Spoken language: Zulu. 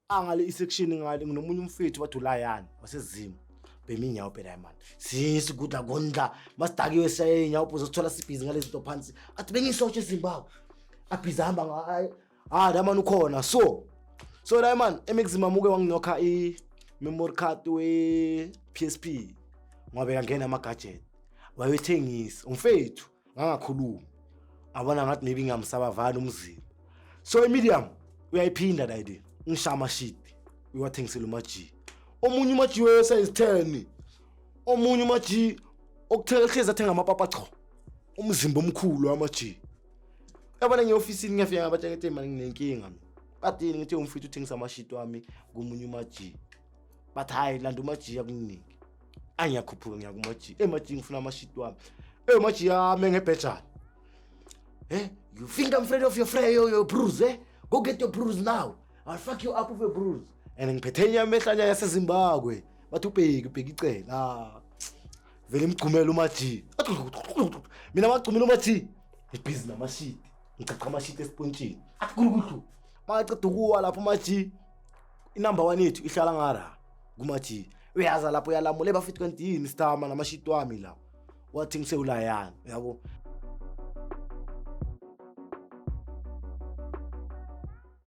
angale isection ngale nginomunye umfethu wathi ulayani wasezimo bemi inyawo phela man sisi kudla kondla masidakiwe shaye inyawo phuzo sithola sibhizi ngalezi zinto phansi athi bengisotshe eZimbabwe abhizi hamba ngayo la man ukhona so la man emexima muke wanginokha I memory card we PSP ngoba ngangena ama gadget wayethengisa umfethu ngangakhuluma abona ngathi maybe ngamsabavana umzimba so iMedium uyayiphinda la idea ngishama shit uyathengisela umaji omunye umaji we size 10 omunye umaji okuthela hlezi athenga amapapa cho umzimba omkhulu amaji yabona ngeofisini ngiyafika ngabatshela ukuthi manje nginenkinga kadini ngithi umfethu uthengisa amashit wami kumunye umaji but hayi landa umaji yakuningi angiyakhuphuka ngiyakumaji emaji ngifuna amashit wami maji yami ngebhejana you think I'm afraid of your your bruise go get your bruise now I'll fuck you up with a bruise and ngiphethe amehlanya yaseZimbabwe bathi ubheki icela vele imgcumela umaji mina bagcumela umaji ibhizi namashit ngicaca amashit esipontshini akhulukuhlu maqeda ukuwa lapho umaji inumber 1 yethu ihlala ngara kumaji uyaza lapho yalamule bafithi kanti yini stama namashit wami la wathi ngisewulayani yabo